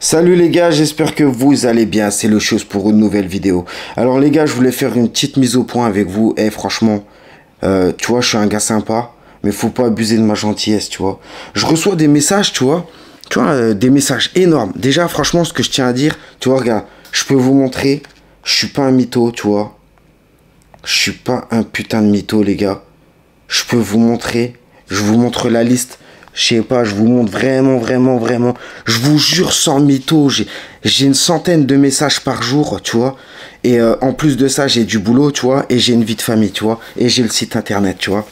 Salut les gars, j'espère que vous allez bien, c'est le chose pour une nouvelle vidéo. Alors les gars, je voulais faire une petite mise au point avec vous. Et franchement, tu vois, je suis un gars sympa, mais faut pas abuser de ma gentillesse, tu vois. Je reçois des messages, des messages énormes. Déjà, franchement, ce que je tiens à dire, tu vois, regarde, je peux vous montrer, je suis pas un mytho, tu vois. Je suis pas un putain de mytho, les gars. Je peux vous montrer, je vous montre la liste. Je sais pas, je vous montre vraiment. Je vous jure sans mytho, j'ai une centaine de messages par jour, tu vois. Et en plus de ça, j'ai du boulot, tu vois. Et j'ai une vie de famille, tu vois. Et j'ai le site internet, tu vois.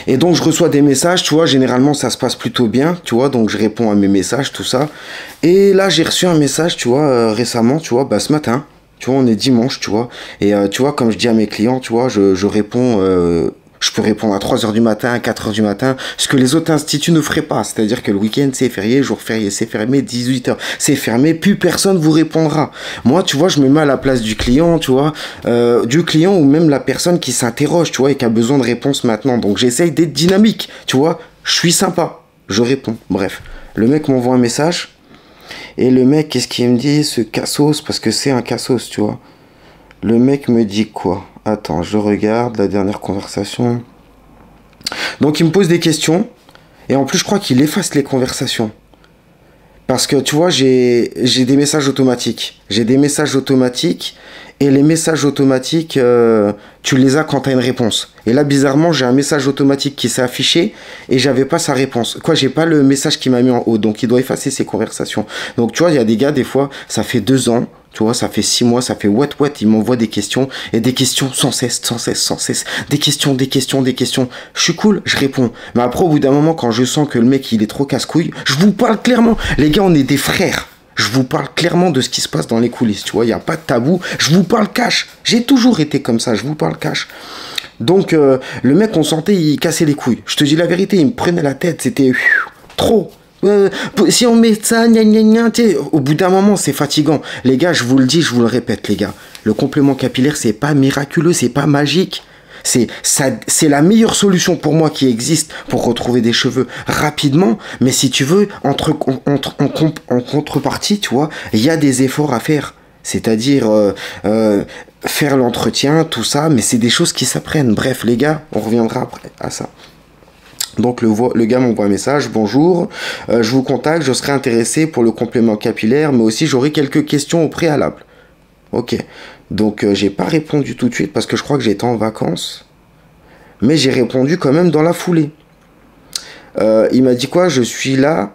Et donc, je reçois des messages, tu vois. Généralement, ça se passe plutôt bien, tu vois. Donc, je réponds à mes messages, tout ça. Et là, j'ai reçu un message, tu vois, récemment, tu vois, bah, ce matin. Tu vois, on est dimanche, tu vois. Et tu vois, comme je dis à mes clients, tu vois, je réponds... je peux répondre à 3 heures du matin, à 4 heures du matin, ce que les autres instituts ne feraient pas. C'est-à-dire que le week-end, c'est férié, jour férié, c'est fermé, 18 heures, c'est fermé, plus personne vous répondra. Moi, tu vois, je me mets à la place du client, tu vois, ou même la personne qui s'interroge, tu vois, et qui a besoin de réponses maintenant. Donc, j'essaye d'être dynamique, tu vois, je suis sympa, je réponds. Bref, le mec m'envoie un message, et le mec, qu'est-ce qu'il me dit, ce cassos, parce que c'est un cassos, tu vois. Le mec me dit quoi? Attends, je regarde la dernière conversation. Donc il me pose des questions. Et en plus, je crois qu'il efface les conversations. Parce que tu vois, j'ai des messages automatiques. J'ai des messages automatiques. Et les messages automatiques, tu les as quand tu as une réponse. Et là, bizarrement, j'ai un message automatique qui s'est affiché et j'avais pas sa réponse. Quoi, j'ai pas le message qui m'a mis en haut. Donc, il doit effacer ses conversations. Donc, tu vois, il y a des gars, des fois, ça fait 2 ans. Tu vois, ça fait 6 mois, ça fait what, ils m'envoient des questions. Et des questions sans cesse. Des questions. Je suis cool, je réponds. Mais après, au bout d'un moment, quand je sens que le mec, il est trop casse-couille, je vous parle clairement. Les gars, on est des frères. Je vous parle clairement de ce qui se passe dans les coulisses, tu vois, il n'y a pas de tabou, je vous parle cash, j'ai toujours été comme ça, je vous parle cash. Donc, le mec, on sentait, il cassait les couilles, je te dis la vérité, il me prenait la tête, c'était trop. Si on met ça, au bout d'un moment, c'est fatigant. Les gars, je vous le dis, je vous le répète, les gars, le complément capillaire, c'est pas miraculeux, c'est pas magique. C'est la meilleure solution pour moi qui existe pour retrouver des cheveux rapidement. Mais si tu veux, en contrepartie, tu vois, il y a des efforts à faire. C'est-à-dire faire l'entretien, tout ça. Mais c'est des choses qui s'apprennent. Bref, les gars, on reviendra après à ça. Donc le gars m'envoie un message, bonjour, je vous contacte, je serais intéressé pour le complément capillaire, mais aussi j'aurais quelques questions au préalable. Ok, donc j'ai pas répondu tout de suite parce que je crois que j'étais en vacances. Mais j'ai répondu quand même dans la foulée. Il m'a dit quoi? Je suis là.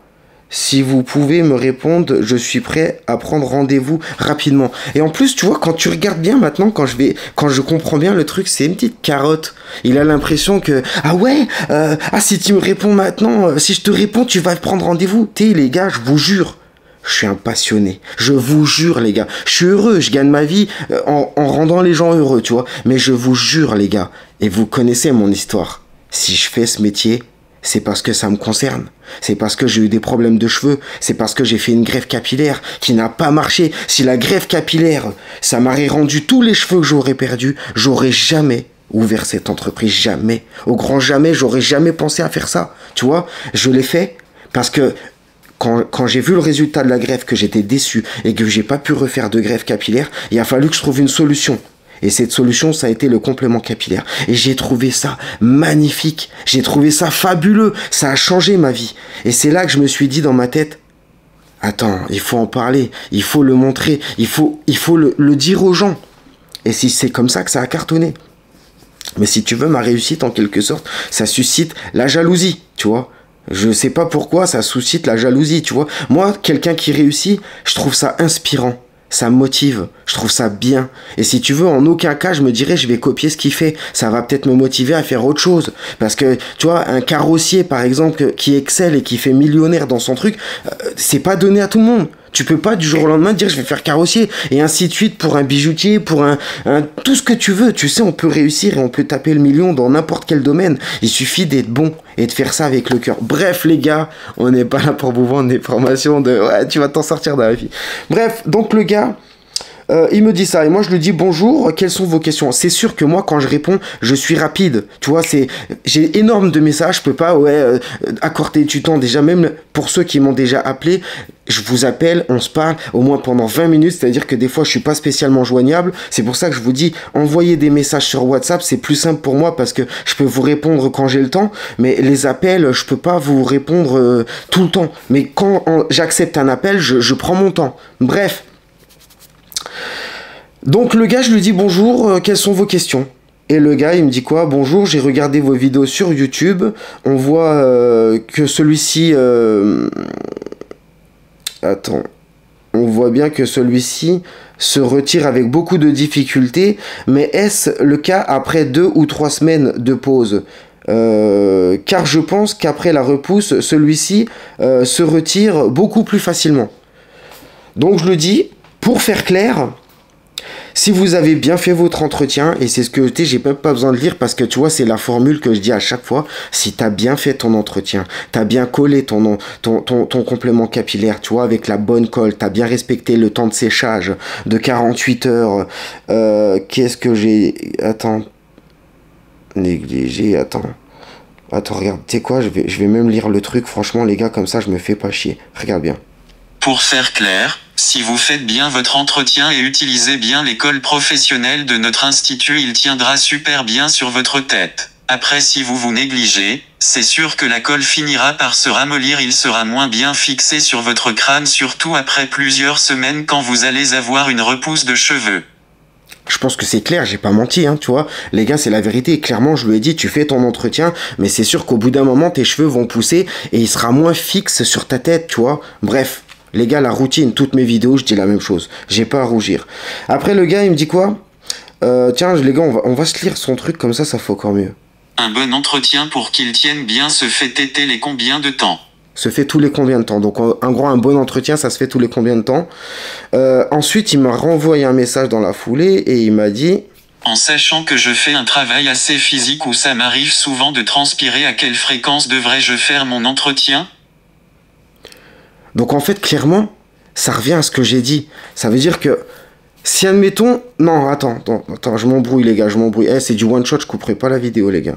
Si vous pouvez me répondre, je suis prêt à prendre rendez-vous rapidement. Et en plus, tu vois, quand tu regardes bien maintenant, quand je comprends bien le truc, c'est une petite carotte. Il a l'impression que, ah ouais, si tu me réponds maintenant, si je te réponds, tu vas prendre rendez-vous. Tu sais, les gars, je vous jure. Je suis un passionné. Je vous jure, les gars. Je suis heureux. Je gagne ma vie en rendant les gens heureux, tu vois. Mais je vous jure, les gars. Et vous connaissez mon histoire. Si je fais ce métier, c'est parce que ça me concerne. C'est parce que j'ai eu des problèmes de cheveux. C'est parce que j'ai fait une greffe capillaire qui n'a pas marché. Si la greffe capillaire, ça m'aurait rendu tous les cheveux que j'aurais perdus, j'aurais jamais ouvert cette entreprise. Jamais. Au grand jamais, j'aurais jamais pensé à faire ça. Tu vois, je l'ai fait parce que quand j'ai vu le résultat de la greffe, que j'étais déçu et que j'ai pas pu refaire de greffe capillaire, il a fallu que je trouve une solution. Et cette solution, ça a été le complément capillaire. Et j'ai trouvé ça magnifique. J'ai trouvé ça fabuleux. Ça a changé ma vie. Et c'est là que je me suis dit dans ma tête, attends, il faut en parler. Il faut le montrer. Il faut le dire aux gens. Et si c'est comme ça que ça a cartonné. Mais si tu veux, ma réussite, en quelque sorte, ça suscite la jalousie, tu vois. Je sais pas pourquoi ça suscite la jalousie, tu vois. Moi, quelqu'un qui réussit, je trouve ça inspirant. Ça me motive, je trouve ça bien. Et si tu veux, en aucun cas, je me dirais, je vais copier ce qu'il fait. Ça va peut-être me motiver à faire autre chose. Parce que, tu vois, un carrossier, par exemple, qui excelle et qui fait millionnaire dans son truc, c'est pas donné à tout le monde. Tu peux pas du jour au lendemain dire je vais faire carrossier et ainsi de suite pour un bijoutier, pour tout ce que tu veux. Tu sais, on peut réussir et on peut taper le million dans n'importe quel domaine. Il suffit d'être bon et de faire ça avec le cœur. Bref, les gars, on n'est pas là pour vous vendre des formations de ouais, tu vas t'en sortir dans la vie. Bref, donc le gars, Il me dit ça et moi je lui dis bonjour, quelles sont vos questions? C'est sûr que moi quand je réponds, je suis rapide. Tu vois, j'ai énorme de messages, je peux pas accorder du temps. Déjà même pour ceux qui m'ont déjà appelé, je vous appelle, on se parle au moins pendant 20 minutes, c'est-à-dire que des fois je suis pas spécialement joignable. C'est pour ça que je vous dis envoyez des messages sur WhatsApp, c'est plus simple pour moi parce que je peux vous répondre quand j'ai le temps, mais les appels, je peux pas vous répondre tout le temps. Mais quand j'accepte un appel, je prends mon temps. Bref. Donc le gars, je lui dis bonjour, quelles sont vos questions? Et le gars, il me dit quoi? Bonjour, j'ai regardé vos vidéos sur YouTube. On voit que celui-ci... Attends. On voit bien que celui-ci se retire avec beaucoup de difficultés. Mais est-ce le cas après 2 ou 3 semaines de pause? Car je pense qu'après la repousse, celui-ci se retire beaucoup plus facilement. Donc je le dis, pour faire clair... Si vous avez bien fait votre entretien, et c'est ce que j'ai même pas besoin de lire parce que tu vois, c'est la formule que je dis à chaque fois. Si tu as bien fait ton entretien, tu as bien collé ton complément capillaire, tu vois, avec la bonne colle, tu as bien respecté le temps de séchage de 48 heures. Qu'est-ce que j'ai... Attends. Négligé, attends. Attends, regarde, tu sais quoi, je vais même lire le truc. Franchement, les gars, comme ça, je me fais pas chier. Regarde bien. Pour faire clair, si vous faites bien votre entretien et utilisez bien l'école professionnelle de notre institut, il tiendra super bien sur votre tête. Après, si vous vous négligez, c'est sûr que la colle finira par se ramollir, il sera moins bien fixé sur votre crâne, surtout après plusieurs semaines quand vous allez avoir une repousse de cheveux. Je pense que c'est clair, j'ai pas menti, hein, tu vois. Les gars, c'est la vérité. Clairement, je lui ai dit, tu fais ton entretien, mais c'est sûr qu'au bout d'un moment, tes cheveux vont pousser et il sera moins fixe sur ta tête, tu vois. Bref. Les gars, la routine, toutes mes vidéos, je dis la même chose. J'ai pas à rougir. Après, le gars, il me dit quoi? Tiens, les gars, on va se lire son truc, comme ça fait encore mieux. Un bon entretien pour qu'il tienne bien se fait téter les combien de temps? Se fait tous les combien de temps? Donc, en gros, un bon entretien, ça se fait tous les combien de temps? Ensuite, il m'a renvoyé un message dans la foulée et il m'a dit... En sachant que je fais un travail assez physique où ça m'arrive souvent de transpirer, à quelle fréquence devrais-je faire mon entretien? Donc en fait, clairement, ça revient à ce que j'ai dit. Ça veut dire que si admettons... Non, attends, je m'embrouille les gars, je m'embrouille. C'est du one shot, je couperai pas la vidéo les gars.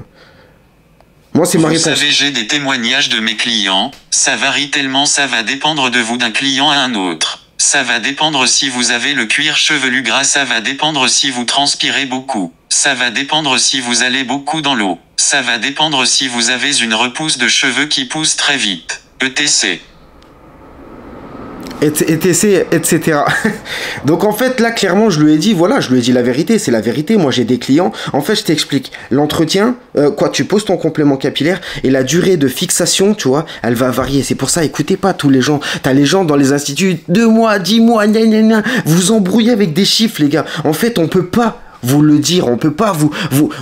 Moi, c'est ma réponse. Vous savez, j'ai des témoignages de mes clients. Ça varie tellement, ça va dépendre de vous d'un client à un autre. Ça va dépendre si vous avez le cuir chevelu gras, ça va dépendre si vous transpirez beaucoup. Ça va dépendre si vous allez beaucoup dans l'eau. Ça va dépendre si vous avez une repousse de cheveux qui pousse très vite. etc. etc. Donc en fait là clairement je lui ai dit voilà, je lui ai dit la vérité, c'est la vérité. Moi j'ai des clients, en fait je t'explique, l'entretien, tu poses ton complément capillaire et la durée de fixation, tu vois, elle va varier. C'est pour ça, écoutez pas tous les gens, t'as les gens dans les instituts 2 mois, 10 mois, gna gna gna, vous embrouillez avec des chiffres les gars. En fait on peut pas vous le dire, on peut pas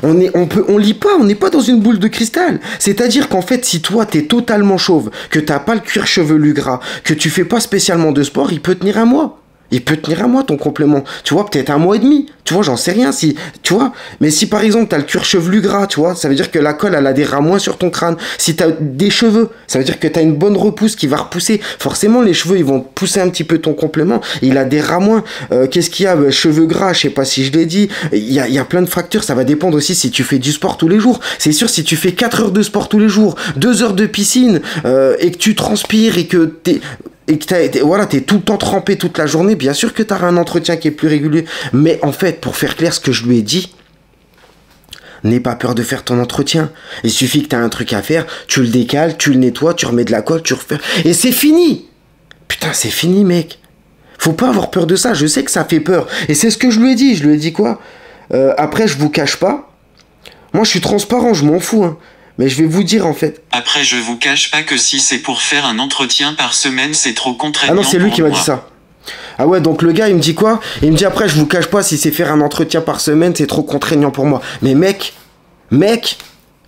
on lit pas, on n'est pas dans une boule de cristal. C'est-à-dire qu'en fait, si toi t'es totalement chauve, que t'as pas le cuir chevelu gras, que tu fais pas spécialement de sport, il peut tenir un mois. Il peut tenir un mois ton complément. Tu vois, peut-être 1 mois et demi. Tu vois, j'en sais rien si, tu vois. Mais si par exemple t'as le cuir chevelu gras, tu vois, ça veut dire que la colle elle adhérera moins sur ton crâne. Si t'as des cheveux, ça veut dire que t'as une bonne repousse qui va repousser. Forcément, les cheveux ils vont pousser un petit peu ton complément. Il adhérera moins. Qu'est-ce qu'il y a? Cheveux gras, je sais pas si je l'ai dit. Il y a plein de facteurs. Ça va dépendre aussi si tu fais du sport tous les jours. C'est sûr, si tu fais 4 heures de sport tous les jours, 2 heures de piscine, et que tu transpires et que t'es tout le temps trempé toute la journée, bien sûr que tu auras un entretien qui est plus régulier. Mais en fait, pour faire clair ce que je lui ai dit, n'aie pas peur de faire ton entretien. Il suffit que tu as un truc à faire, tu le décales, tu le nettoies, tu remets de la colle, tu refais... Et c'est fini. Putain, c'est fini, mec. Faut pas avoir peur de ça, je sais que ça fait peur. Et c'est ce que je lui ai dit. Je lui ai dit quoi? Après, je vous cache pas. Moi, je suis transparent, je m'en fous, hein. Mais je vais vous dire en fait. Après, je vous cache pas que si c'est pour faire un entretien par semaine, c'est trop contraignant. Ah non, c'est lui qui m'a dit ça. Ah ouais, donc le gars, il me dit quoi? Il me dit après, je vous cache pas, si c'est faire un entretien par semaine, c'est trop contraignant pour moi. Mais mec, je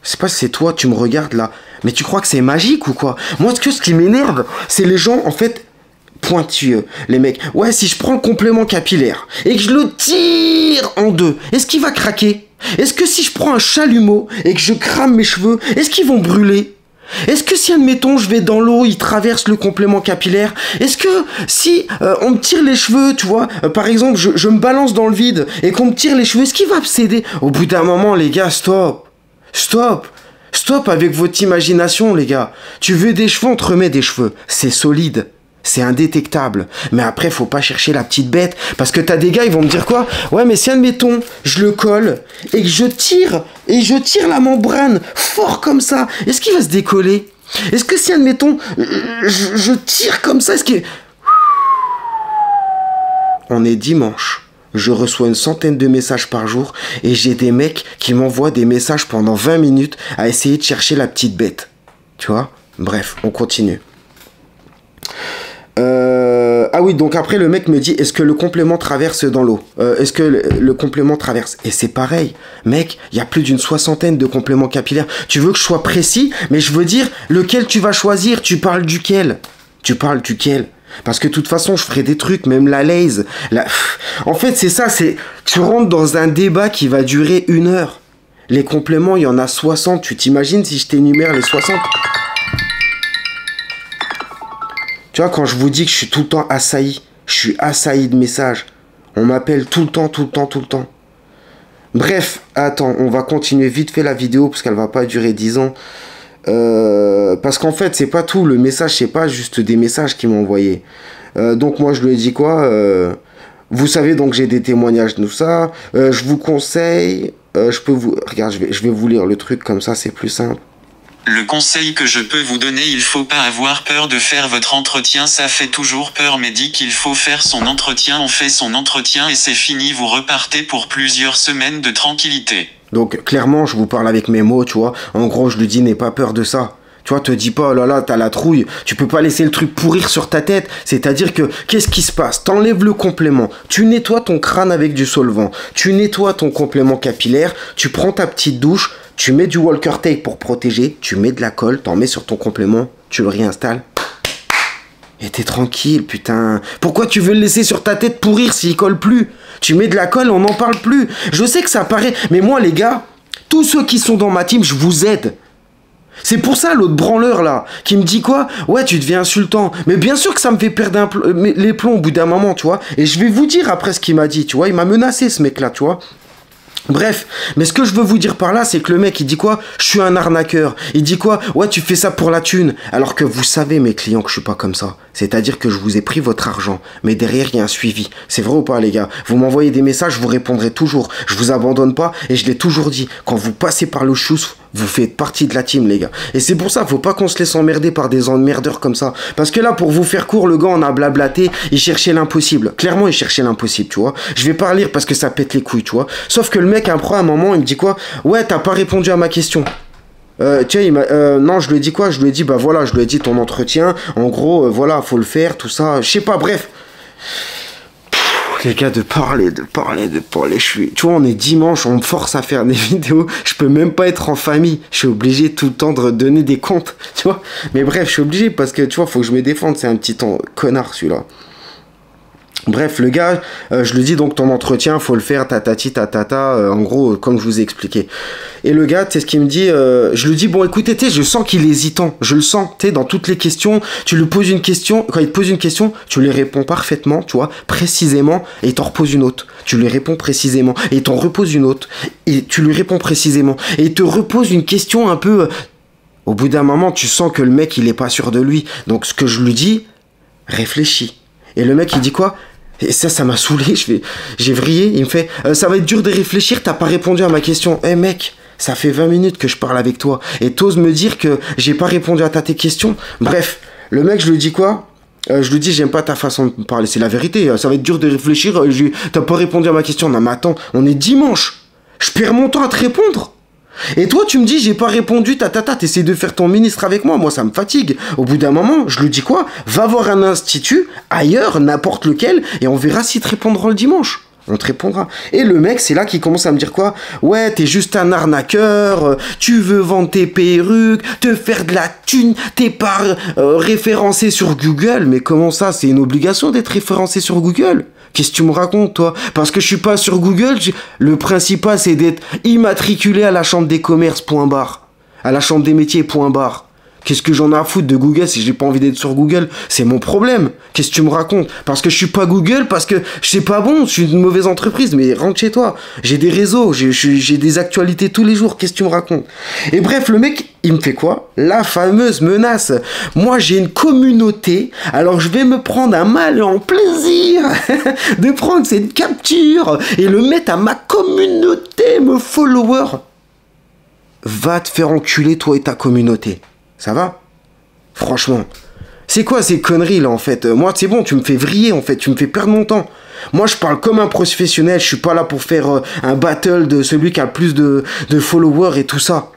sais pas si c'est toi, tu me regardes là. Mais tu crois que c'est magique ou quoi? Moi, ce qui m'énerve, c'est les gens, en fait, pointilleux. Les mecs, ouais, si je prends le complément capillaire et que je le tire en 2, est-ce qu'il va craquer? Est-ce que si je prends un chalumeau et que je crame mes cheveux, est-ce qu'ils vont brûler? Est-ce que si, admettons, je vais dans l'eau, il traverse le complément capillaire, est-ce que si on me tire les cheveux, tu vois, par exemple, je me balance dans le vide et qu'on me tire les cheveux, est-ce qu'il va me céder? Au bout d'un moment, les gars, stop. Stop. Stop avec votre imagination, les gars. Tu veux des cheveux, on te remet des cheveux. C'est solide. C'est indétectable. Mais après, faut pas chercher la petite bête. Parce que t'as des gars, ils vont me dire quoi? Ouais, mais si, admettons, je le colle et que je tire la membrane fort comme ça, est-ce qu'il va se décoller? Est-ce que si, admettons, je tire comme ça, est-ce que... On est dimanche. Je reçois une centaine de messages par jour et j'ai des mecs qui m'envoient des messages pendant 20 minutes à essayer de chercher la petite bête. Tu vois? Bref, on continue. Ah oui, donc après le mec me dit, est-ce que le complément traverse dans l'eau? Est-ce que le complément traverse? Et c'est pareil, mec, il y a plus d'une soixantaine de compléments capillaires. Tu veux que je sois précis, mais je veux dire, lequel tu vas choisir? Tu parles duquel? Tu parles duquel? Parce que de toute façon, je ferai des trucs, même la laze. En fait, c'est ça, c'est... Tu rentres dans un débat qui va durer 1 heure. Les compléments, il y en a 60. Tu t'imagines si je t'énumère les 60? Tu vois, quand je vous dis que je suis tout le temps assailli, je suis assailli de messages. On m'appelle tout le temps, tout le temps, tout le temps. Bref, attends, on va continuer vite fait la vidéo parce qu'elle va pas durer 10 ans. Parce qu'en fait, c'est pas tout. Le message, c'est pas juste des messages qu'ils m'ont envoyé. Donc moi, je lui ai dit quoi? Vous savez, donc j'ai des témoignages de tout ça. Je vous conseille... je peux vous... Regarde, je vais vous lire le truc comme ça, c'est plus simple. Le conseil que je peux vous donner, il faut pas avoir peur de faire votre entretien, ça fait toujours peur, mais dit qu'il faut faire son entretien, on fait son entretien et c'est fini, vous repartez pour plusieurs semaines de tranquillité. Donc clairement, je vous parle avec mes mots, tu vois. En gros, je lui dis, n'aie pas peur de ça. Tu vois, te dis pas, oh là là, t'as la trouille. Tu peux pas laisser le truc pourrir sur ta tête. C'est-à-dire que, qu'est-ce qui se passe? T'enlèves le complément. Tu nettoies ton crâne avec du solvant. Tu nettoies ton complément capillaire. Tu prends ta petite douche. Tu mets du Walker Tape pour protéger. Tu mets de la colle. T'en mets sur ton complément. Tu le réinstalles. Et t'es tranquille, putain. Pourquoi tu veux le laisser sur ta tête pourrir s'il colle plus? Tu mets de la colle, on n'en parle plus. Je sais que ça paraît... Mais moi, les gars, tous ceux qui sont dans ma team, je vous aide. C'est pour ça, l'autre branleur, là, qui me dit quoi? Ouais, tu deviens insultant. Mais bien sûr que ça me fait perdre les plombs au bout d'un moment, tu vois. Et je vais vous dire après ce qu'il m'a dit, tu vois. Il m'a menacé, ce mec-là, tu vois. Bref, mais ce que je veux vous dire par là, c'est que le mec, il dit quoi? Je suis un arnaqueur. Il dit quoi? Ouais, tu fais ça pour la thune. Alors que vous savez, mes clients, que je suis pas comme ça. C'est-à-dire que je vous ai pris votre argent. Mais derrière, il y a un suivi. C'est vrai ou pas, les gars? Vous m'envoyez des messages, je vous répondrai toujours. Je vous abandonne pas. Et je l'ai toujours dit. Quand vous passez par le chousse, vous faites partie de la team, les gars. Et c'est pour ça, faut pas qu'on se laisse emmerder par des emmerdeurs comme ça. Parce que là, pour vous faire court, le gars, on a blablaté. Il cherchait l'impossible. Clairement, il cherchait l'impossible, tu vois. Je vais pas lire parce que ça pète les couilles, tu vois. Sauf que le mec, après, à un moment, il me dit quoi? Ouais, t'as pas répondu à ma question. Tiens, non, je lui ai dit quoi? Je lui ai dit, bah voilà, je lui ai dit ton entretien. En gros, voilà, faut le faire, tout ça. Je sais pas, bref. Les gars, de parler, je suis... Tu vois, on est dimanche, on me force à faire des vidéos, je peux même pas être en famille, je suis obligé tout le temps de donner des comptes, tu vois. Mais bref, je suis obligé parce que, tu vois, faut que je me défende, c'est un petit connard, celui-là. Bref, le gars, je lui dis donc ton entretien, faut le faire, tatati, tatata, en gros, comme je vous ai expliqué. Et le gars, tu sais ce qu'il me dit, je lui dis, bon écoutez, tu sais, je sens qu'il est hésitant, je le sens, tu sais, dans toutes les questions, tu lui poses une question, quand il te pose une question, tu lui réponds parfaitement, tu vois, précisément, et il t'en repose une autre. Tu lui réponds précisément, et il t'en repose une autre, et tu lui réponds précisément, et il te repose une question un peu... Au bout d'un moment, tu sens que le mec, il est pas sûr de lui. Donc ce que je lui dis, réfléchis. Et le mec, il dit quoi? Et ça m'a saoulé, j'ai vrillé, il me fait ça va être dur de réfléchir, t'as pas répondu à ma question. Eh mec, ça fait 20 minutes que je parle avec toi et t'oses me dire que j'ai pas répondu à tes questions. Bref, le mec, je lui dis quoi? Je lui dis j'aime pas ta façon de parler, c'est la vérité, ça va être dur de réfléchir, t'as pas répondu à ma question. Non mais attends, on est dimanche, je perds mon temps à te répondre. Et toi, tu me dis, j'ai pas répondu, t'essaies de faire ton ministre avec moi, ça me fatigue. Au bout d'un moment, je lui dis quoi? Va voir un institut, ailleurs, n'importe lequel, et on verra s'ils te répondront le dimanche. On te répondra. Et le mec, c'est là qu'il commence à me dire quoi? Ouais, t'es juste un arnaqueur, tu veux vendre tes perruques, te faire de la thune, t'es pas référencé sur Google. Mais comment ça? C'est une obligation d'être référencé sur Google? Qu'est-ce que tu me racontes, toi? Parce que je suis pas sur Google, le principal, c'est d'être immatriculé à la chambre des commerces, point barre. À la chambre des métiers, point barre. Qu'est-ce que j'en ai à foutre de Google si j'ai pas envie d'être sur Google? C'est mon problème. Qu'est-ce que tu me racontes? Parce que je suis pas Google, parce que je sais pas bon, je suis une mauvaise entreprise, mais rentre chez toi. J'ai des réseaux, j'ai des actualités tous les jours. Qu'est-ce que tu me racontes? Et bref, le mec, il me fait quoi? La fameuse menace. Moi, j'ai une communauté, alors je vais me prendre un malin plaisir de prendre cette capture et le mettre à ma communauté, mes followers. Va te faire enculer, toi et ta communauté. Ça va? Franchement. C'est quoi ces conneries là en fait? Moi c'est bon, tu me fais vriller en fait, tu me fais perdre mon temps. Moi je parle comme un professionnel, je suis pas là pour faire un battle de celui qui a le plus de followers et tout ça.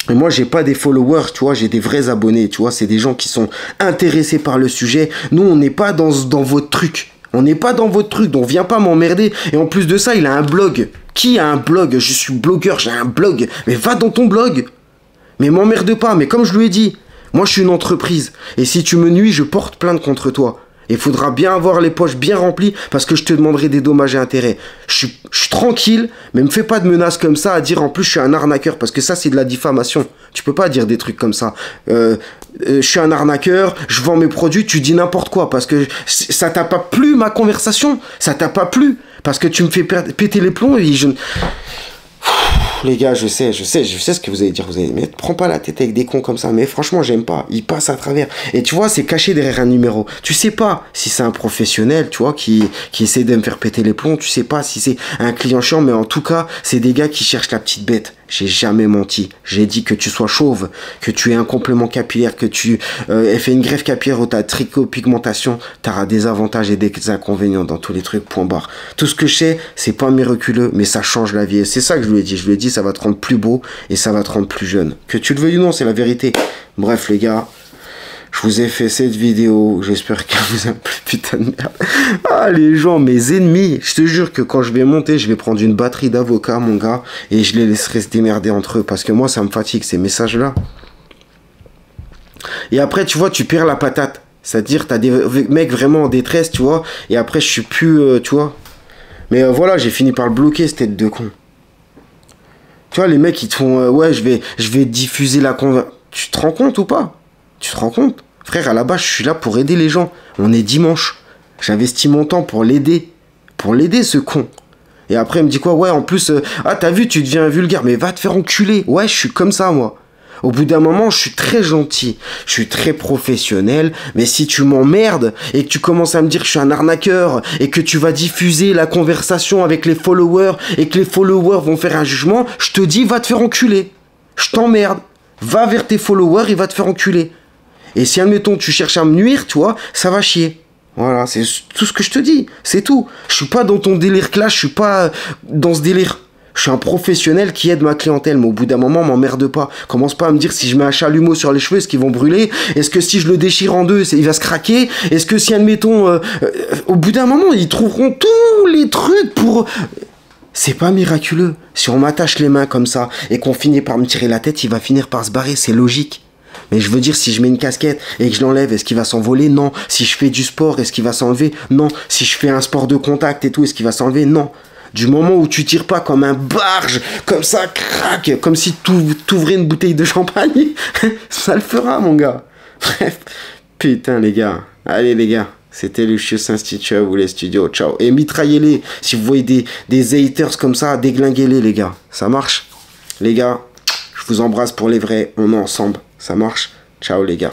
Et moi j'ai pas des followers, tu vois, j'ai des vrais abonnés, tu vois, c'est des gens qui sont intéressés par le sujet. Nous on n'est pas dans votre truc. On n'est pas dans votre truc, donc viens pas m'emmerder. Et en plus de ça, il a un blog. Qui a un blog? Je suis blogueur, j'ai un blog. Mais va dans ton blog. Mais m'emmerde pas, mais comme je lui ai dit, moi je suis une entreprise, et si tu me nuis, je porte plainte contre toi. Il faudra bien avoir les poches bien remplies, parce que je te demanderai des dommages et intérêts. Je suis tranquille, mais me fais pas de menaces comme ça, à dire en plus je suis un arnaqueur, parce que ça c'est de la diffamation. Tu peux pas dire des trucs comme ça. Je suis un arnaqueur, je vends mes produits, tu dis n'importe quoi, parce que ça t'a pas plu ma conversation, ça t'a pas plu, parce que tu me fais péter les plombs, et je... Les gars, je sais ce que vous allez dire. Vous allez dire, mais prends pas la tête avec des cons comme ça. Mais franchement, j'aime pas. Ils passent à travers. Et tu vois, c'est caché derrière un numéro. Tu sais pas si c'est un professionnel, tu vois, qui essaie de me faire péter les plombs. Tu sais pas si c'est un client chiant. Mais en tout cas, c'est des gars qui cherchent la petite bête. J'ai jamais menti. J'ai dit que tu sois chauve, que tu aies un complément capillaire, que tu aies fait une greffe capillaire ou ta trichopigmentation. T'auras des avantages et des inconvénients dans tous les trucs, point barre. Tout ce que je sais, c'est pas miraculeux, mais ça change la vie. Et c'est ça que je lui ai dit. Je lui ai dit, ça va te rendre plus beau et ça va te rendre plus jeune. Que tu le veuilles ou non, c'est la vérité. Bref, les gars. Je vous ai fait cette vidéo, j'espère qu'elle vous a plu, putain de merde. Ah, les gens, mes ennemis, je te jure que quand je vais monter, je vais prendre une batterie d'avocats, mon gars, et je les laisserai se démerder entre eux, parce que moi, ça me fatigue, ces messages-là. Et après, tu vois, tu perds la patate. C'est-à-dire, t'as des mecs vraiment en détresse, tu vois, et après, je suis plus, tu vois. Mais voilà, j'ai fini par le bloquer, cette tête de con. Tu vois, les mecs, ils te font, ouais, je vais diffuser la conversation. Tu te rends compte ou pas? Tu te rends compte? Frère, à la base, je suis là pour aider les gens. On est dimanche. J'investis mon temps pour l'aider. Pour l'aider, ce con. Et après, il me dit quoi? Ouais, en plus, ah, t'as vu, tu deviens vulgaire. Mais va te faire enculer. Ouais, je suis comme ça, moi. Au bout d'un moment, je suis très gentil. Je suis très professionnel. Mais si tu m'emmerdes et que tu commences à me dire que je suis un arnaqueur et que tu vas diffuser la conversation avec les followers et que les followers vont faire un jugement, je te dis, va te faire enculer. Je t'emmerde. Va vers tes followers et va te faire enculer. Et si, admettons, tu cherches à me nuire, tu vois, ça va chier. Voilà, c'est tout ce que je te dis. C'est tout. Je suis pas dans ton délire clash, je suis pas dans ce délire. Je suis un professionnel qui aide ma clientèle, mais au bout d'un moment, m'emmerde pas. Commence pas à me dire si je mets un chalumeau sur les cheveux, est-ce qu'ils vont brûler? Est-ce que si je le déchire en deux, il va se craquer? Est-ce que si, admettons, au bout d'un moment, ils trouveront tous les trucs pour... C'est pas miraculeux. Si on m'attache les mains comme ça et qu'on finit par me tirer la tête, il va finir par se barrer, c'est logique. Mais je veux dire, si je mets une casquette et que je l'enlève, est-ce qu'il va s'envoler? Non. Si je fais du sport, est-ce qu'il va s'enlever? Non. Si je fais un sport de contact et tout, est-ce qu'il va s'enlever? Non. Du moment où tu tires pas comme un barge, comme ça, crac, comme si t'ouvrais une bouteille de champagne, ça le fera, mon gars. Bref, putain, les gars. Allez, les gars. C'était Lucius Institute, vous les studios. Ciao. Et mitraillez-les. Si vous voyez des haters comme ça, déglinguez-les, les gars. Ça marche? Les gars, je vous embrasse pour les vrais. On est ensemble. Ça marche? Ciao, les gars.